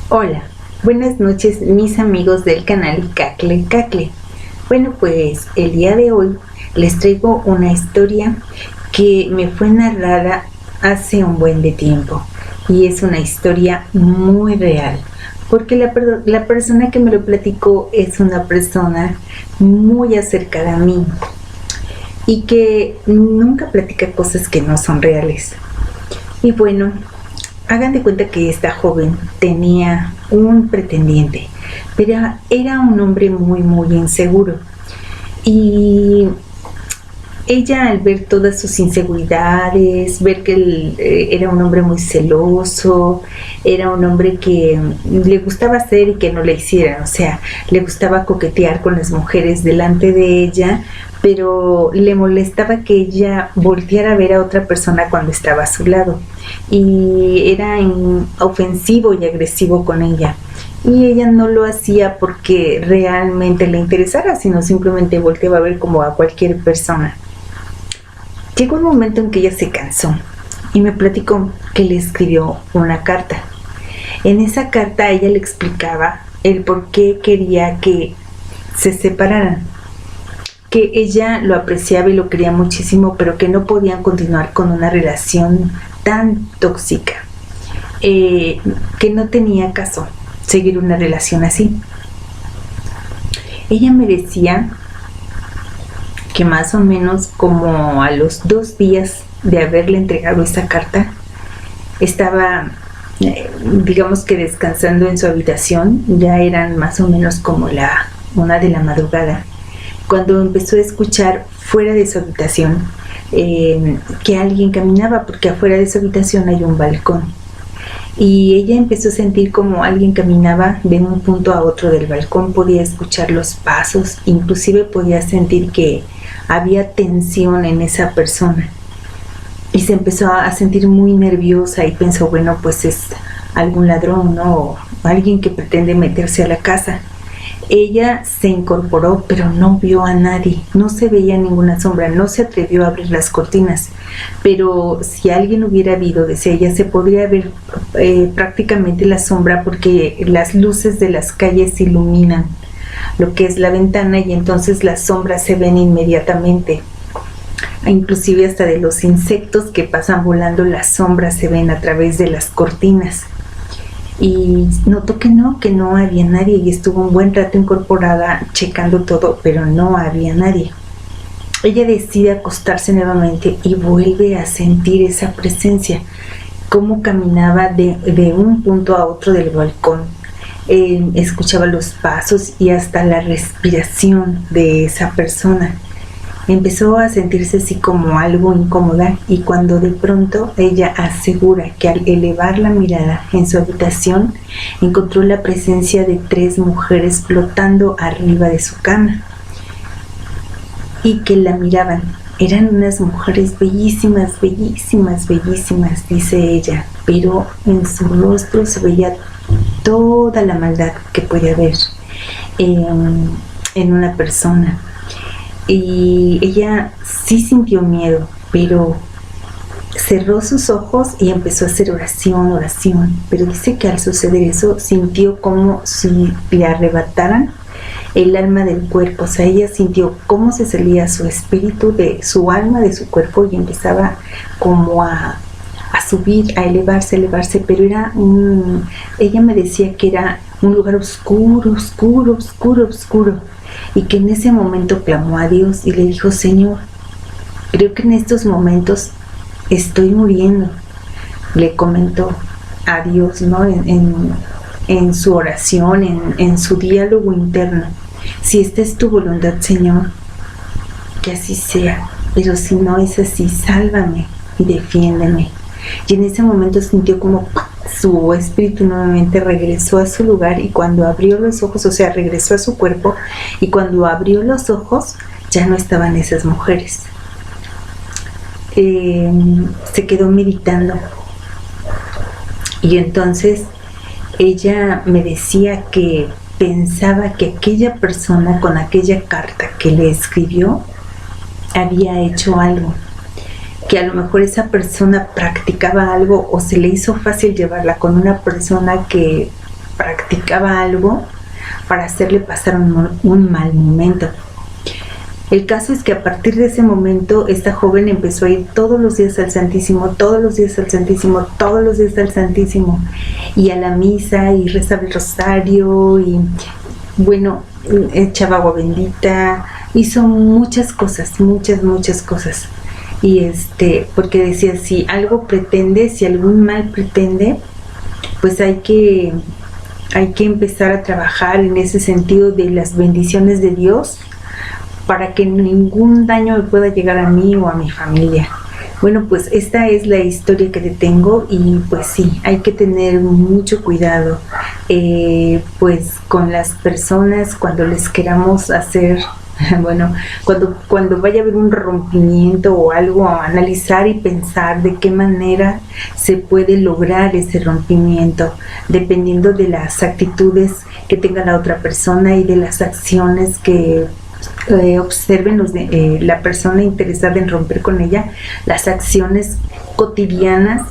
Hola, buenas noches mis amigos del canal Cacle Cacle. Bueno, pues el día de hoy les traigo una historia que me fue narrada hace un buen de tiempo y es una historia muy real porque la persona que me lo platicó es una persona muy acercada a mí y que nunca platica cosas que no son reales. Y bueno, hagan de cuenta que esta joven tenía un pretendiente, pero era un hombre muy inseguro. Y ella, al ver todas sus inseguridades, ver que él era un hombre muy celoso, era un hombre que le gustaba hacer y que no le hicieran, o sea, le gustaba coquetear con las mujeres delante de ella, pero le molestaba que ella volteara a ver a otra persona cuando estaba a su lado, y era ofensivo y agresivo con ella. Y ella no lo hacía porque realmente le interesara, sino simplemente volteaba a ver como a cualquier persona. Llegó un momento en que ella se cansó y me platicó que le escribió una carta. En esa carta ella le explicaba el por qué quería que se separaran, que ella lo apreciaba y lo quería muchísimo, pero que no podían continuar con una relación tan tóxica, que no tenía caso seguir una relación así. Ella me decía que más o menos como a los 2 días de haberle entregado esa carta, estaba, digamos que descansando en su habitación. Ya eran más o menos como la 1 de la madrugada, cuando empezó a escuchar fuera de su habitación que alguien caminaba, porque afuera de su habitación hay un balcón. Y ella empezó a sentir como alguien caminaba de un punto a otro del balcón. Podía escuchar los pasos, inclusive podía sentir que había tensión en esa persona. Y se empezó a sentir muy nerviosa y pensó, bueno, pues es algún ladrón, ¿no? O alguien que pretende meterse a la casa. Ella se incorporó, pero no vio a nadie, no se veía ninguna sombra, no se atrevió a abrir las cortinas, pero si alguien hubiera habido, decía ella, se podría ver prácticamente la sombra, porque las luces de las calles iluminan lo que es la ventana y entonces las sombras se ven inmediatamente. Inclusive hasta de los insectos que pasan volando, las sombras se ven a través de las cortinas. Y notó que no había nadie, y estuvo un buen rato incorporada checando todo, pero no había nadie. Ella decide acostarse nuevamente y vuelve a sentir esa presencia, cómo caminaba de un punto a otro del balcón. Escuchaba los pasos y hasta la respiración de esa persona. Empezó a sentirse así como algo incómoda, y cuando de pronto ella asegura que al elevar la mirada en su habitación encontró la presencia de 3 mujeres flotando arriba de su cama y que la miraban. Eran unas mujeres bellísimas, dice ella, pero en su rostro se veía toda la maldad que puede haber en una persona. Y ella sí sintió miedo, pero cerró sus ojos y empezó a hacer oración, pero dice que al suceder eso sintió como si le arrebataran el alma del cuerpo. O sea, ella sintió cómo se salía su espíritu de su alma, de su cuerpo, y empezaba como a subir, a elevarse, pero era ella me decía que era un lugar oscuro, y que en ese momento clamó a Dios y le dijo: Señor, creo que en estos momentos estoy muriendo. Le comentó a Dios, ¿no? En su oración, en su diálogo interno: si esta es tu voluntad, Señor, que así sea, pero si no es así, sálvame y defiéndeme. Y en ese momento sintió como su espíritu nuevamente regresó a su lugar, y cuando abrió los ojos, o sea, regresó a su cuerpo, y cuando abrió los ojos ya no estaban esas mujeres. Se quedó meditando, y entonces ella me decía que pensaba que aquella persona, con aquella carta que le escribió, había hecho algo, que a lo mejor esa persona practicaba algo, o se le hizo fácil llevarla con una persona que practicaba algo para hacerle pasar un mal momento. El caso es que a partir de ese momento esta joven empezó a ir todos los días al Santísimo, todos los días al Santísimo, todos los días al Santísimo, y a la misa, y rezaba el rosario, y bueno, echaba agua bendita, hizo muchas cosas, muchas cosas. Y porque decía, si algo pretende, si algún mal pretende, pues hay que empezar a trabajar en ese sentido de las bendiciones de Dios, para que ningún daño me pueda llegar a mí o a mi familia. Bueno, pues esta es la historia que te tengo, y pues sí, hay que tener mucho cuidado pues con las personas cuando les queramos hacer, bueno, cuando vaya a haber un rompimiento o algo, analizar y pensar de qué manera se puede lograr ese rompimiento, dependiendo de las actitudes que tenga la otra persona y de las acciones que observen la persona interesada en romper con ella, las acciones cotidianas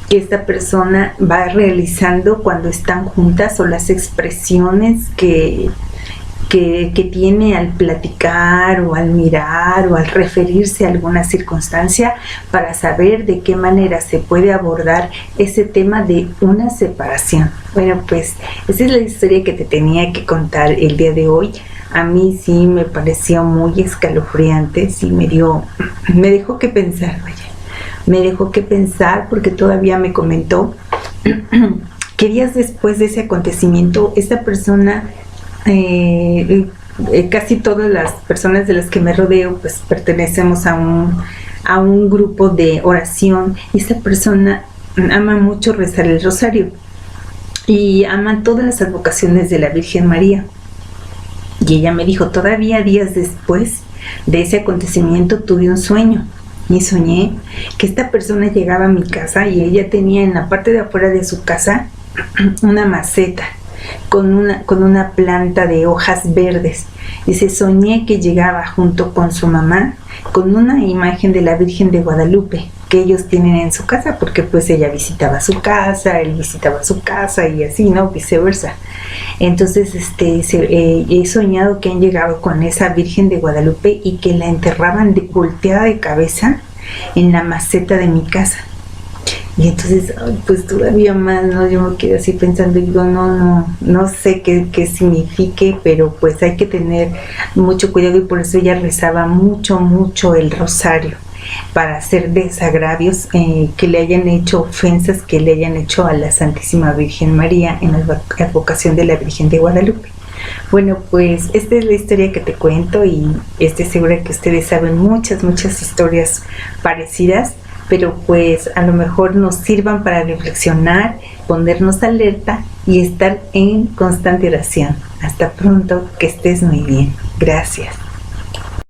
que esta persona va realizando cuando están juntas, o las expresiones que tiene al platicar o al mirar o al referirse a alguna circunstancia, para saber de qué manera se puede abordar ese tema de una separación. Bueno, pues esa es la historia que te tenía que contar el día de hoy. A mí sí me pareció muy escalofriante, sí me dejó que pensar, me dejó que pensar, porque todavía me comentó que días después de ese acontecimiento, esta persona, casi todas las personas de las que me rodeo, pues pertenecemos a un grupo de oración, y esta persona ama mucho rezar el rosario y ama todas las advocaciones de la Virgen María. Y ella me dijo, todavía días después de ese acontecimiento tuve un sueño, y soñé que esta persona llegaba a mi casa, y ella tenía en la parte de afuera de su casa una maceta con una planta de hojas verdes. Dice, soñé que llegaba junto con su mamá con una imagen de la Virgen de Guadalupe que ellos tienen en su casa, porque pues ella visitaba su casa, él visitaba su casa, y así, ¿no? Viceversa. Entonces, he soñado que han llegado con esa Virgen de Guadalupe y que la enterraban volteada de cabeza en la maceta de mi casa. Y entonces, pues todavía más, ¿no? Yo me quedé así pensando, y digo, no sé qué signifique, pero pues hay que tener mucho cuidado, y por eso ella rezaba mucho el rosario, para hacer desagravios que le hayan hecho, ofensas que le hayan hecho a la Santísima Virgen María en la advocación de la Virgen de Guadalupe. Bueno, pues esta es la historia que te cuento, y estoy segura que ustedes saben muchas historias parecidas, pero pues a lo mejor nos sirvan para reflexionar, ponernos alerta y estar en constante oración. Hasta pronto, que estés muy bien. Gracias.